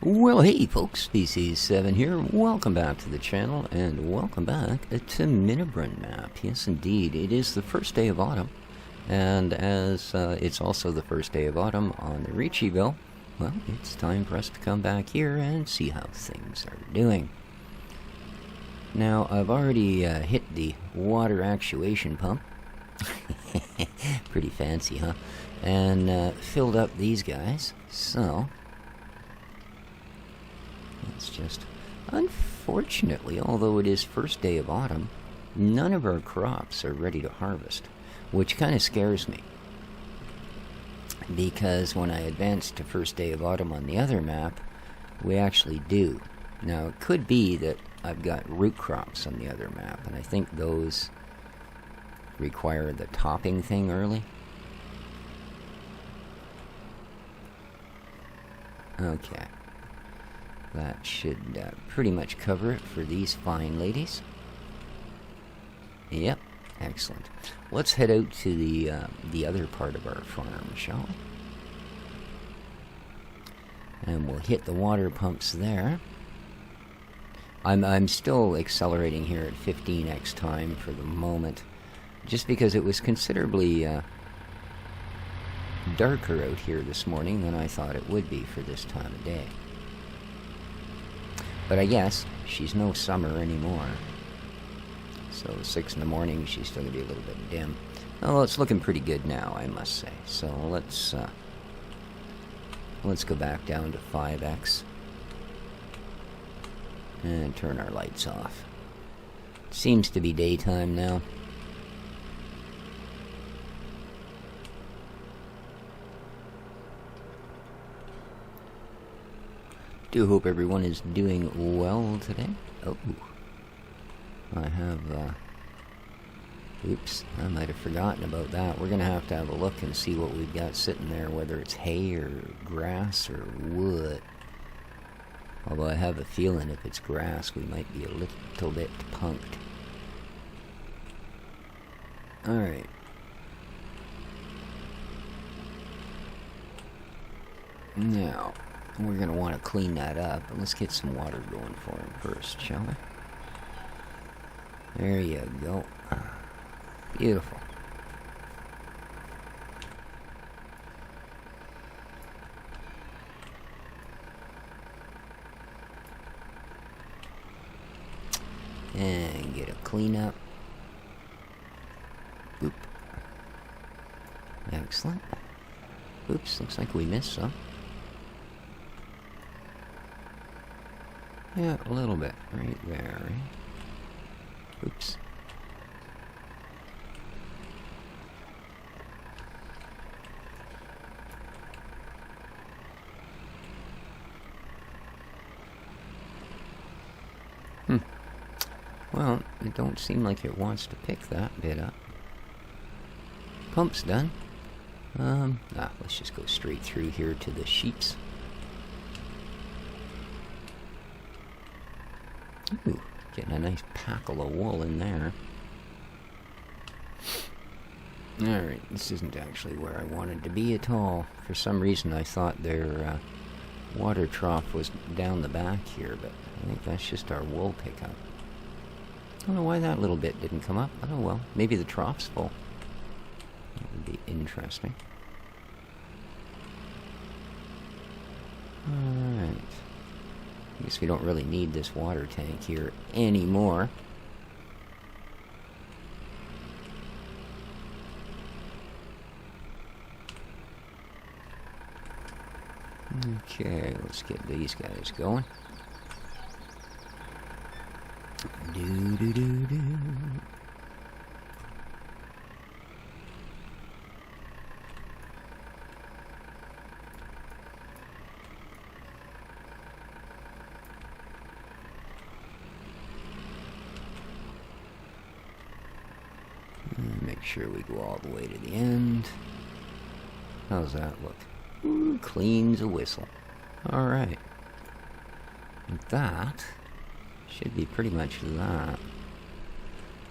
Well, hey folks, PC7 here. Welcome back to the channel, and welcome back to Minibrunn map. Yes, indeed, it is the first day of autumn, and as it's also the first day of autumn on the Riccieville, well, it's time for us to come back here and see how things are doing. Now, I've already hit the water actuation pump. Pretty fancy, huh? And filled up these guys, so... It's just, unfortunately, although it is first day of autumn, none of our crops are ready to harvest, which kind of scares me. Because when I advance to first day of autumn on the other map, we actually do. Now, it could be that I've got root crops on the other map, and I think those require the topping thing early. Okay. That should pretty much cover it for these fine ladies. Yep, excellent. Let's head out to the other part of our farm, shall we? And we'll hit the water pumps there. I'm still accelerating here at 15x time for the moment, just because it was considerably darker out here this morning than I thought it would be for this time of day. But I guess she's no summer anymore. So 6 in the morning, she's still going to be a little bit dim. Well, it's looking pretty good now, I must say. So let's go back down to 5x. And turn our lights off. Seems to be daytime now. Do hope everyone is doing well today. Oh, I have, oops, I might have forgotten about that. We're gonna have to have a look and see what we've got sitting there, whether it's hay or grass or wood. Although I have a feeling if it's grass, we might be a little bit punked. Alright. Now... we're going to want to clean that up, but let's get some water going for him first, shall we? There you go. Beautiful. And get a cleanup. Boop. Excellent. Oops, looks like we missed some. Yeah, a little bit. Right there, right? Oops. Well, it don't seem like it wants to pick that bit up. Pump's done. Let's just go straight through here to the sheeps. Ooh, getting a nice packle of wool in there. Alright, this isn't actually where I wanted to be at all. For some reason I thought their water trough was down the back here, but I think that's just our wool pickup. I don't know why that little bit didn't come up. Oh well, maybe the trough's full. That would be interesting. Alright. I guess we don't really need this water tank here anymore. Okay, let's get these guys going. Do-do-do-do. Make sure we go all the way to the end. How's that look? Ooh, clean as a whistle. Alright. That should be pretty much that.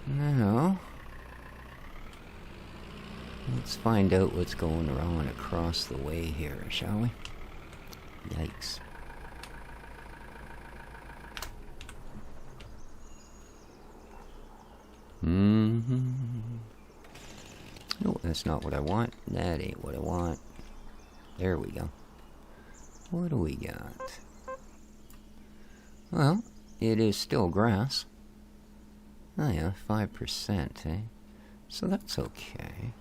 Now, let's find out what's going on across the way here, shall we? Yikes. That's not what I want. That ain't what I want. There we go. What do we got? Well, it is still grass. Oh yeah, 5%, eh? So that's okay.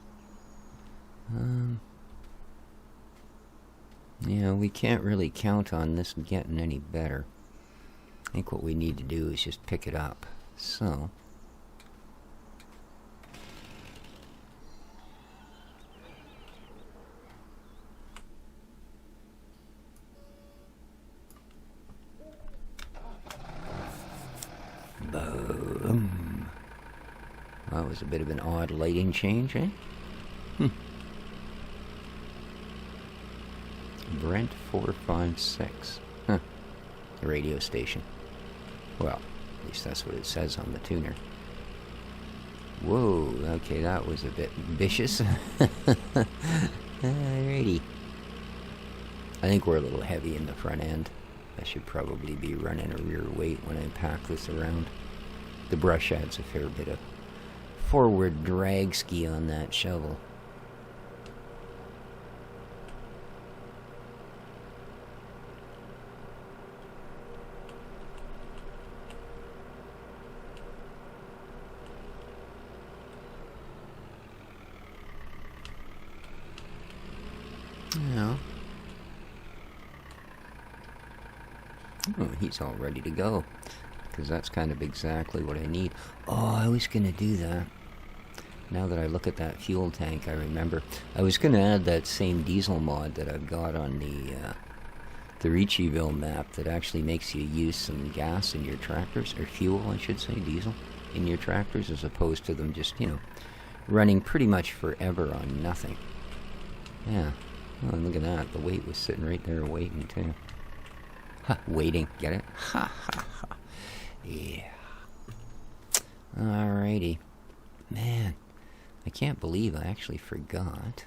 Yeah, we can't really count on this getting any better. I think what we need to do is just pick it up. So... boom. That was a bit of an odd lighting change, eh? Brent 456. Huh. The radio station. Well, at least that's what it says on the tuner. Whoa, okay, that was a bit vicious. Alrighty. I think we're a little heavy in the front end. I should probably be running a rear weight when I pack this around. The brush adds a fair bit of forward drag ski on that shovel. Yeah. Oh, he's all ready to go. Because that's kind of exactly what I need. Oh, I was going to do that. Now that I look at that fuel tank, I remember. I was going to add that same diesel mod that I've got on the Richeyville map that actually makes you use some gas in your tractors, or fuel, I should say, diesel, in your tractors, as opposed to them just, you know, running pretty much forever on nothing. Yeah. Oh, look at that. The weight was sitting right there waiting, too. Ha, waiting. Get it? Ha, ha, ha. Yeah. Alrighty. Man, I can't believe I actually forgot.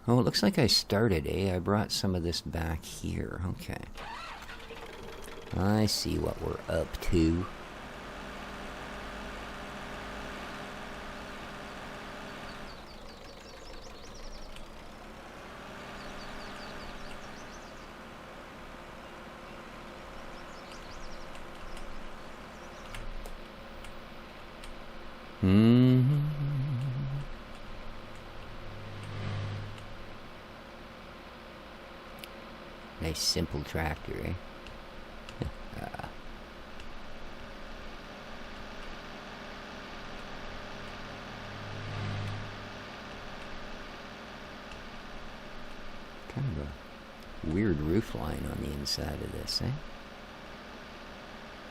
Oh, it looks like I started, eh? I brought some of this back here. Okay. I see what we're up to. Nice simple tractor, eh? Kind of a weird roof line on the inside of this, eh?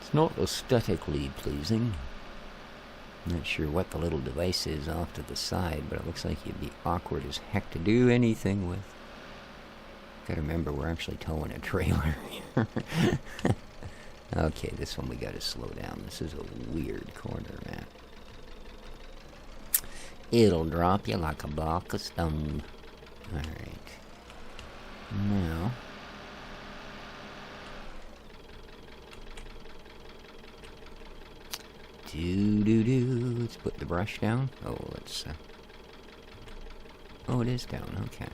It's not aesthetically pleasing. Not sure what the little device is off to the side, but it looks like you'd be awkward as heck to do anything with. Gotta remember, we're actually towing a trailer here. Okay, this one we gotta slow down. This is a weird corner, man. It'll drop you like a block of stone. Alright. Now... do-do-do. Let's put the brush down. Oh, let's... Oh, it is down. Okay.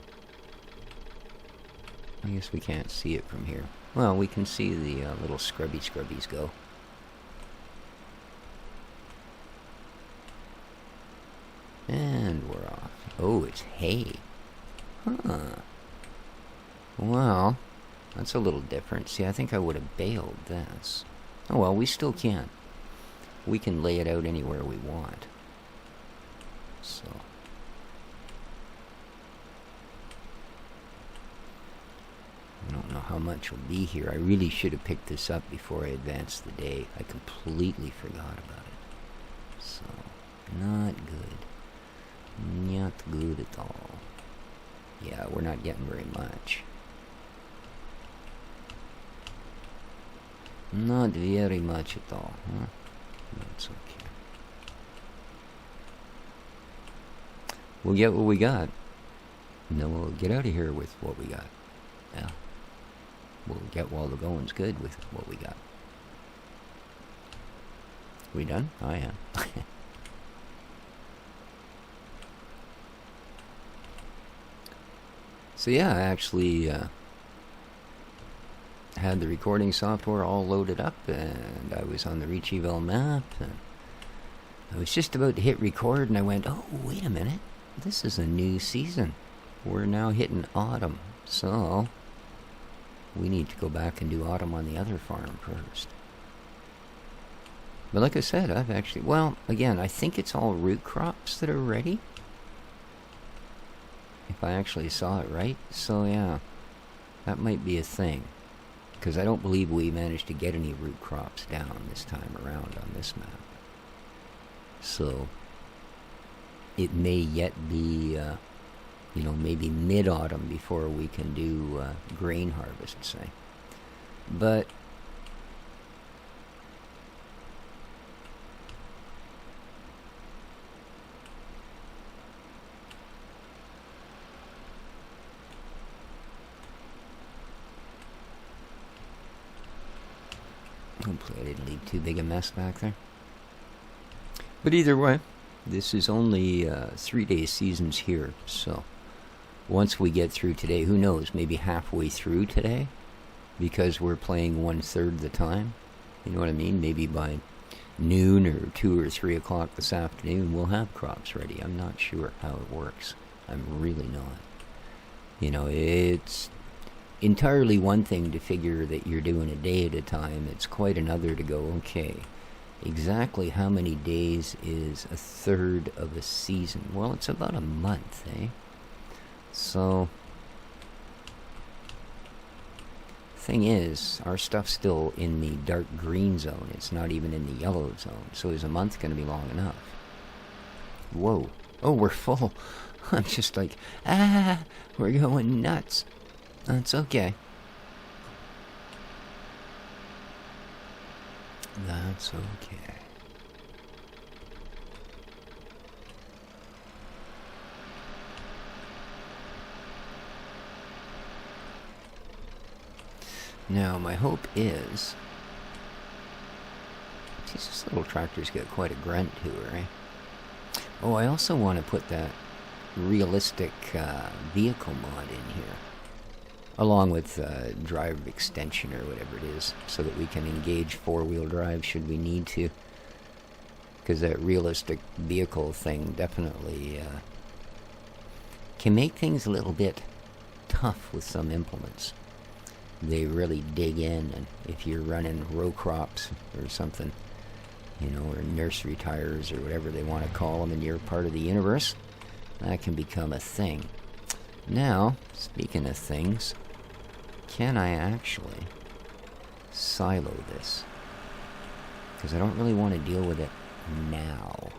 I guess we can't see it from here. Well, we can see the little scrubbies go. And we're off. Oh, it's hay. Huh. Well, that's a little different. See, I think I would have baled this. Oh well, we still can. We can lay it out anywhere we want. So... I don't know how much will be here. I really should have picked this up before I advanced the day. I completely forgot about it. So, not good. Not good at all. Yeah, we're not getting very much. Not very much at all, huh? That's okay. We'll get what we got. And then we'll get out of here with what we got. Yeah. We'll get while the going's good with what we got. We done? Oh, yeah. So yeah, I actually had the recording software all loaded up, and I was on the Reacheville map, and I was just about to hit record, and I went, oh, wait a minute, this is a new season. We're now hitting autumn, so we need to go back and do autumn on the other farm first. But like I said, I've actually, well, again, I think it's all root crops that are ready, if I actually saw it right. So yeah, that might be a thing, because I don't believe we managed to get any root crops down this time around on this map. So it may yet be, maybe mid-autumn before we can do grain harvest, say. But hopefully I didn't leave too big a mess back there. But either way, this is only 3-day seasons here, so once we get through today, who knows, maybe halfway through today, because we're playing 1/3 the time, you know what I mean? Maybe by noon or 2 or 3 o'clock this afternoon, we'll have crops ready. I'm not sure how it works. I'm really not. You know, it's entirely one thing to figure that you're doing a day at a time. It's quite another to go, okay, exactly how many days is 1/3 of a season? Well, it's about a month, eh? So, thing is, our stuff's still in the dark green zone. It's not even in the yellow zone. So is a month going to be long enough? Whoa. Oh, we're full. I'm just like, we're going nuts. That's okay. That's okay. Now, my hope is... Geez, this little tractor's got quite a grunt to her, eh? Oh, I also want to put that realistic vehicle mod in here, along with drive extension or whatever it is, so that we can engage 4-wheel drive should we need to. Because that realistic vehicle thing definitely can make things a little bit tough with some implements. They really dig in, and if you're running row crops or something, you know, or nursery tires or whatever they want to call them in your part of the universe, that can become a thing. Now, speaking of things, can I actually silo this? Because I don't really want to deal with it now.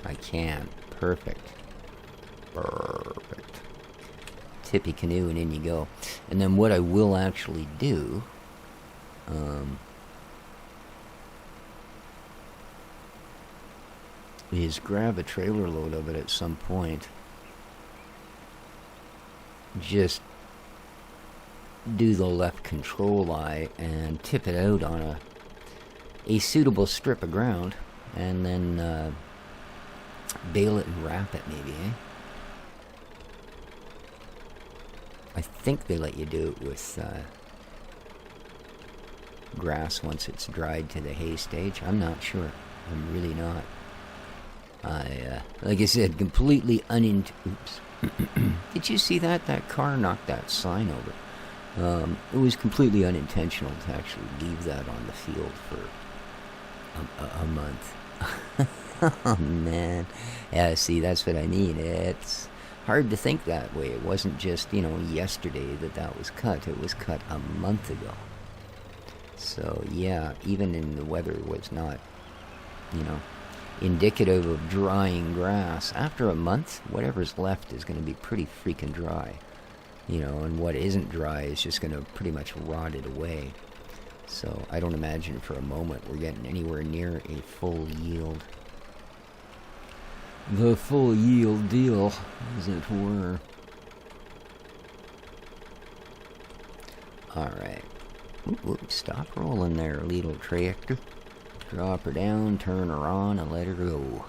I can. Perfect. Perfect. Tippy canoe and in you go. And then what I will actually do... is grab a trailer load of it at some point. Just do the left control eye and tip it out on a suitable strip of ground, and then bale it and wrap it maybe, eh? I think they let you do it with grass once it's dried to the hay stage. I'm not sure. I'm really not. Like I said, completely Oops. Did you see that? That car knocked that sign over. It was completely unintentional to actually leave that on the field for a month. Oh, man. Yeah, see, that's what I mean. It's hard to think that way. It wasn't just, yesterday that was cut. It was cut a month ago. So, yeah, even in the weather was not, indicative of drying grass. After a month, whatever's left is going to be pretty freaking dry. And what isn't dry is just going to pretty much rot it away. So I don't imagine for a moment we're getting anywhere near a full yield. The full yield deal, as it were. Alright. Stop rolling there, little tractor. drop her down, turn her on, and let her go.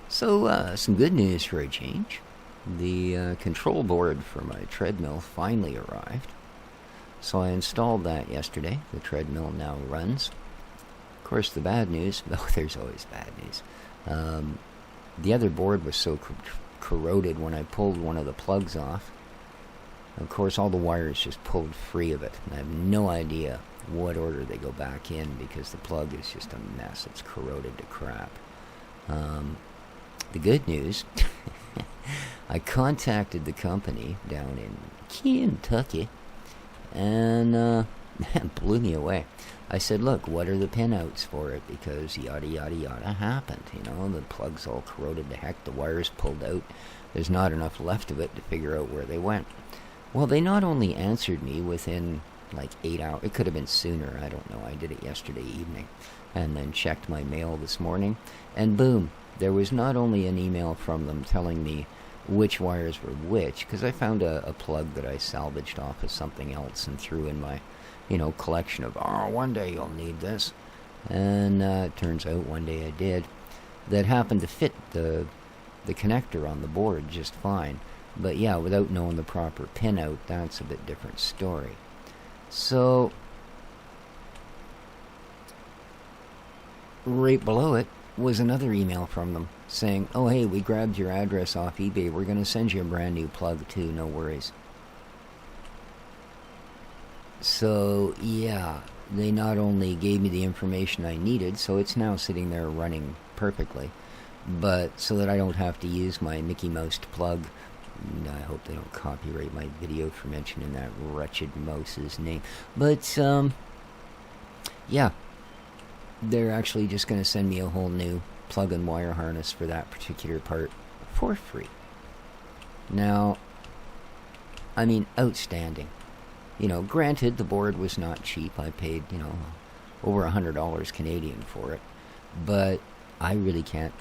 So, some good news for a change. The control board for my treadmill finally arrived. So I installed that yesterday. The treadmill now runs. Of course, the bad news, though there's always bad news, the other board was so corroded when I pulled one of the plugs off. Of course, all the wires just pulled free of it. And I have no idea what order they go back in because the plug is just a mess. It's corroded to crap. The good news, I contacted the company down in Kentucky, and that blew me away. I said, look, what are the pinouts for it? Because yada, yada, yada happened. You know, the plug's all corroded to heck. The wire's pulled out. There's not enough left of it to figure out where they went. Well, they not only answered me within like 8 hours. It could have been sooner. I don't know. I did it yesterday evening. And then checked my mail this morning. And boom, there was not only an email from them telling me which wires were which, because I found a plug that I salvaged off of something else and threw in my, collection of, one day you'll need this. And it turns out one day I did. That happened to fit the connector on the board just fine. But yeah, without knowing the proper pinout, that's a bit different story. So, right below it was another email from them saying, oh hey, we grabbed your address off eBay. We're going to send you a brand new plug too, no worries. So, yeah, they not only gave me the information I needed, so it's now sitting there running perfectly, but so that I don't have to use my Mickey Mouse plug. I hope they don't copyright my video for mentioning that wretched mouse's name. But, yeah, they're actually just going to send me a whole new plug and wire harness for that particular part for free. Now, I mean, outstanding. Granted, the board was not cheap. I paid, over $100 Canadian for it. But I really can't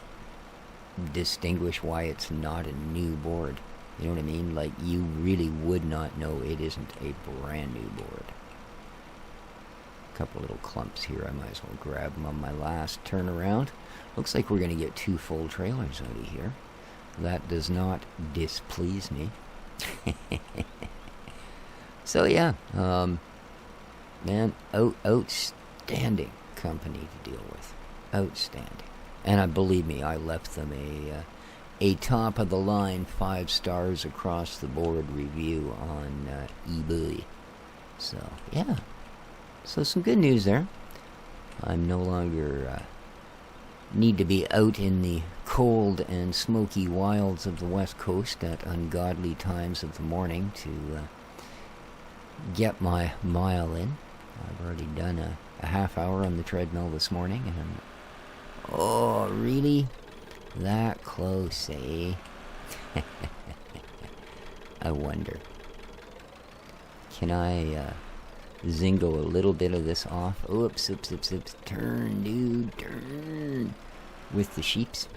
distinguish why it's not a new board. You know what I mean? Like, you really would not know it isn't a brand new board. A couple little clumps here. I might as well grab them on my last turnaround. Looks like we're going to get 2 full trailers out of here. That does not displease me. So yeah, man, outstanding company to deal with. Outstanding. And believe me, I left them a top of the line 5 stars across the board review on eBay. So yeah, so some good news there. I'm no longer need to be out in the cold and smoky wilds of the West Coast at ungodly times of the morning to get my mile in. I've already done a half hour on the treadmill this morning, and oh, really? That close, eh? I wonder. Can I zingle a little bit of this off? Oops, oops, oops, oops. Turn, dude, turn. With the sheeps?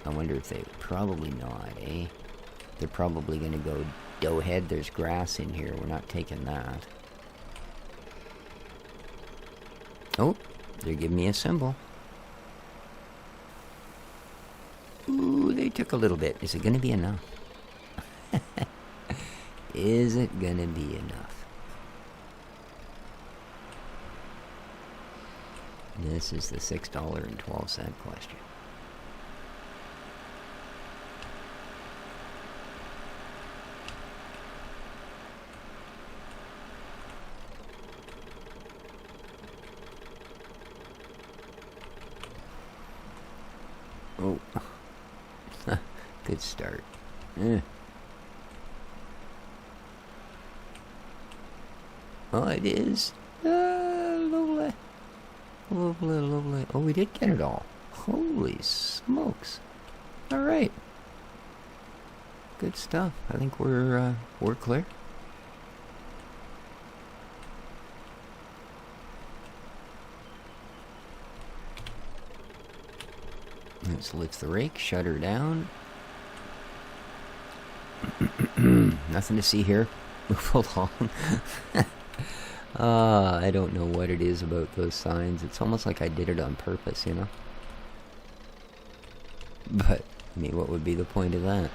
I wonder if they... Probably not, eh? They're probably going to go, doe head, there's grass in here. We're not taking that. Oh, they're giving me a symbol. Ooh, they took a little bit. Is it going to be enough? Is it going to be enough? This is the $6.12 question. Oh, good start. Oh, it is. Lovely. Lovely, lovely. Oh, we did get it all. Holy smokes. All right. Good stuff. I think we're clear. Let's lift the rake, shut her down. Nothing to see here. Move along. I don't know what it is about those signs. It's almost like I did it on purpose, you know? But, I mean, what would be the point of that?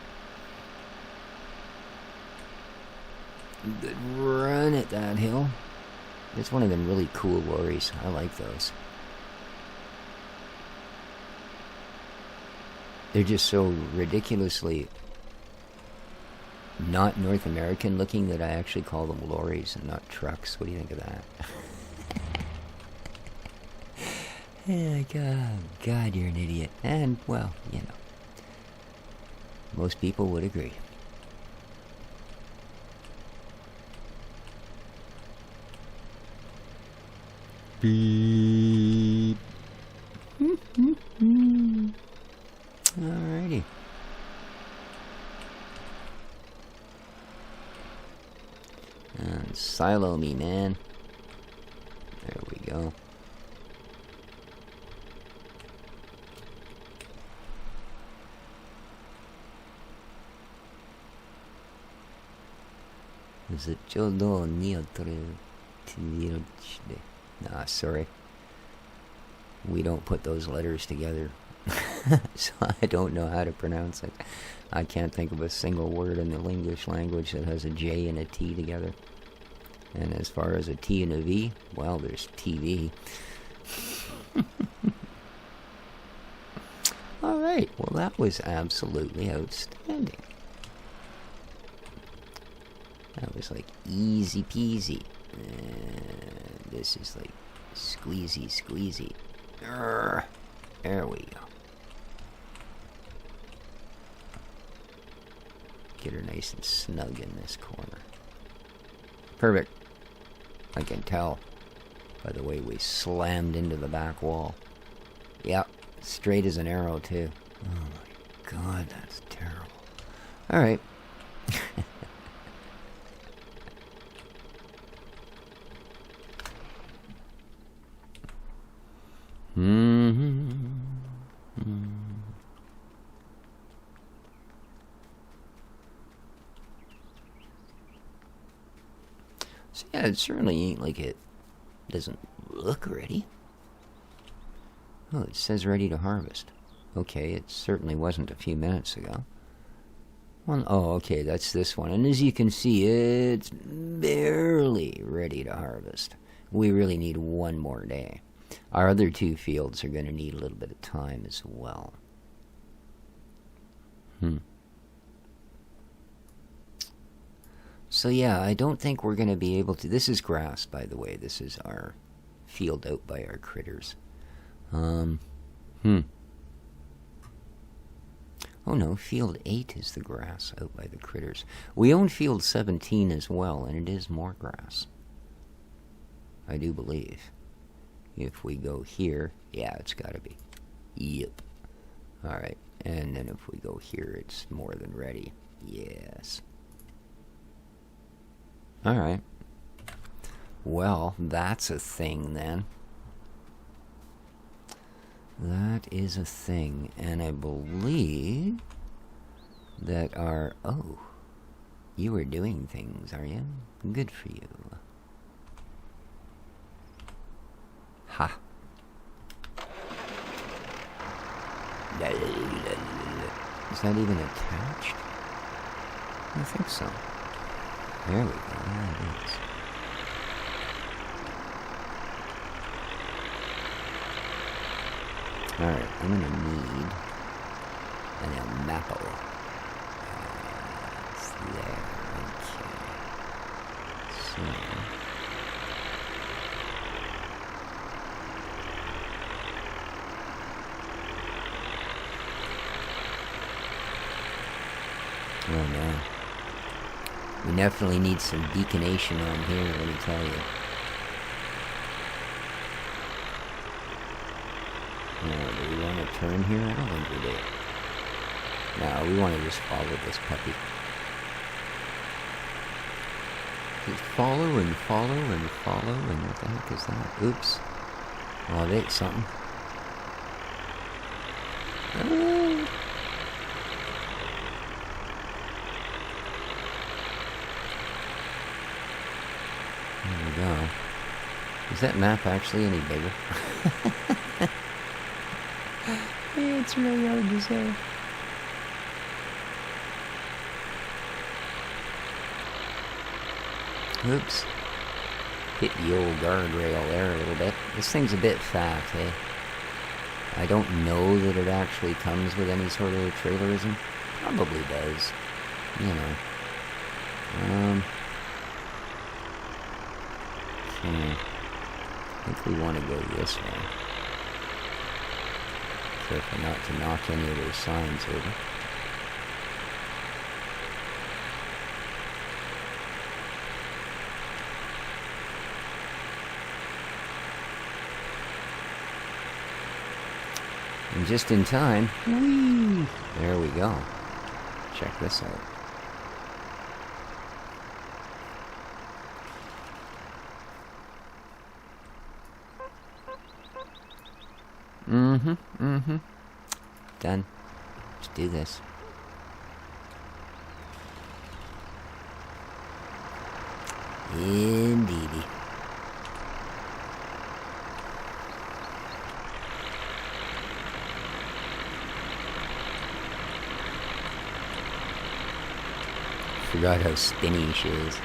Good run at that hill. It's one of them really cool lorries. I like those. They're just so ridiculously not North American looking that I actually call them lorries and not trucks. What do you think of that? God, you're an idiot. And, well, you know, most people would agree. Beep. Alrighty. And silo me, man. There we go. Nah, sorry. We don't put those letters together. So I don't know how to pronounce it. I can't think of a single word in the English language that has a J and a T together. And as far as a T and a V, well, there's TV. Alright, well that was absolutely outstanding. That was like easy peasy. This is like squeezy squeezy. There we go. Get her nice and snug in this corner. Perfect. I can tell by the way we slammed into the back wall. Yep, straight as an arrow too. Oh my god, that's terrible. Alright. So yeah, it certainly ain't like it doesn't look ready. Oh, it says ready to harvest. Okay, it certainly wasn't a few minutes ago. Well, oh, okay, that's this one. And as you can see, it's barely ready to harvest. We really need one more day. Our other two fields are going to need a little bit of time as well. So yeah, I don't think we're going to be able to... This is grass, by the way. This is our field out by our critters. Oh no, field 8 is the grass out by the critters. We own field 17 as well, and it is more grass. I do believe. If we go here, yeah, it's got to be. Yep. Alright, and then if we go here, it's more than ready. Yes. Alright. Well, that's a thing then. That is a thing, and I believe that our... Oh, you are doing things, are you? Good for you. Ha. Is that even attached? I think so. There we go. Yeah, it is. Alright, I'm going to need an apple. It's there. Okay. So... Oh no. We definitely need some deconation on here, let me tell you. Now, do we want to turn here? I don't think we do. No, we want to just follow this puppy. Just follow and follow and follow, and what the heck is that? Oops. Oh, they ate something. Oh. go. Is that map actually any bigger? It's really hard to say. Oops. Hit the old guardrail there a little bit. This thing's a bit fat, eh? I don't know that it actually comes with any sort of trailerism. Probably does. You know. Okay. I think we want to go this way. Careful not to knock any of those signs over. And just in time, whee! There we go. Check this out. Done. Let's do this. Indeedy. Forgot how spinny she is.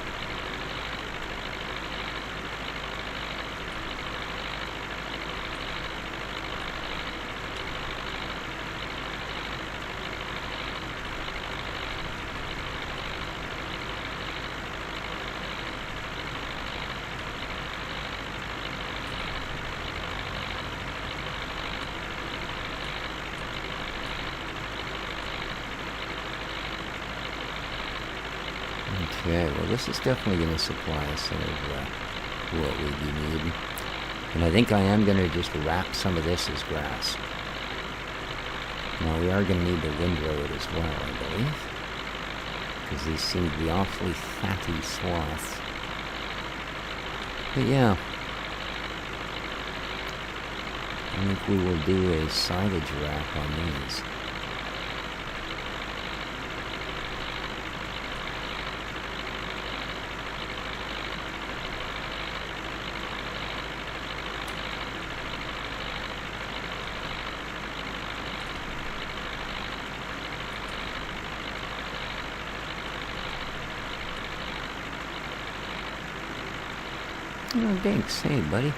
Okay, well this is definitely going to supply us of what we need. And I think I am going to just wrap some of this as grass. Now we are going to need the windrow as well, I believe. Because these seem to be awfully fatty swaths. But yeah. I think we will do a silage wrap on these. Oh, thanks. Hey, buddy.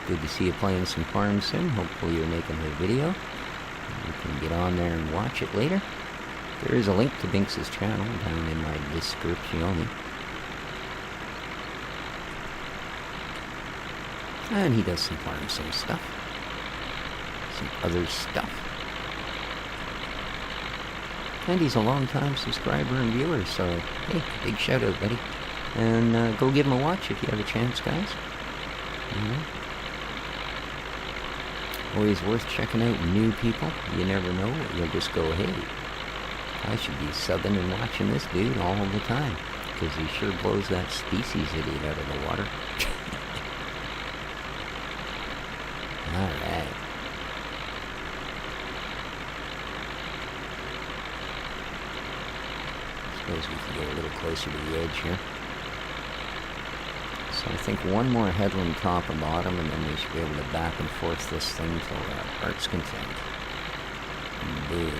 Good to see you playing some Farm Sim. Hopefully you're making a video. You can get on there and watch it later. There is a link to Binks' channel down in my description. And he does some Farm Sim stuff. Some other stuff. And he's a long-time subscriber and viewer, so hey, big shout out, buddy. And go give him a watch if you have a chance, guys. Always worth checking out new people. You never know. You'll just go, hey, I should be subbing and watching this dude all the time. Because he sure blows that species idiot out of the water. Alright. Suppose we can go a little closer to the edge here. So I think one more headland top and bottom, and then we should be able to back and forth this thing till our heart's content. Boom.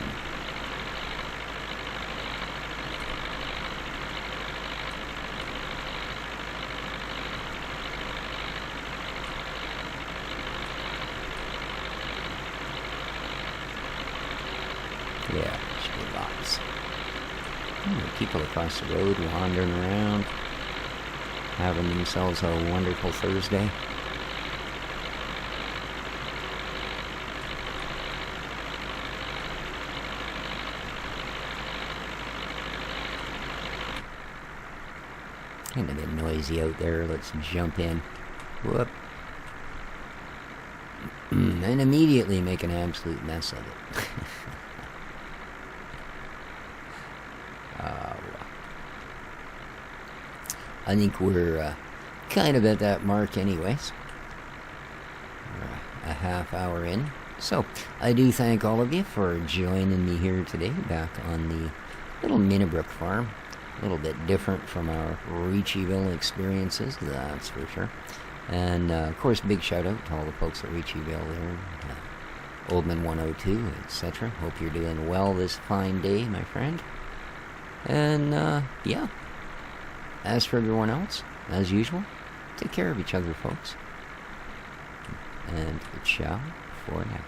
Yeah, should be lots. People across the road wandering around, having themselves a wonderful Thursday. Kind of a bit noisy out there. Let's jump in. Whoop. And immediately make an absolute mess of it. I think we're kind of at that mark anyways. We're a half hour in. So, I do thank all of you for joining me here today back on the little Minibrunn farm. A little bit different from our Reacheville experiences, that's for sure. And, of course, big shout-out to all the folks at Reacheville there, Oldman 102, etc. Hope you're doing well this fine day, my friend. And, yeah. As for everyone else, as usual, take care of each other, folks. And ciao for now.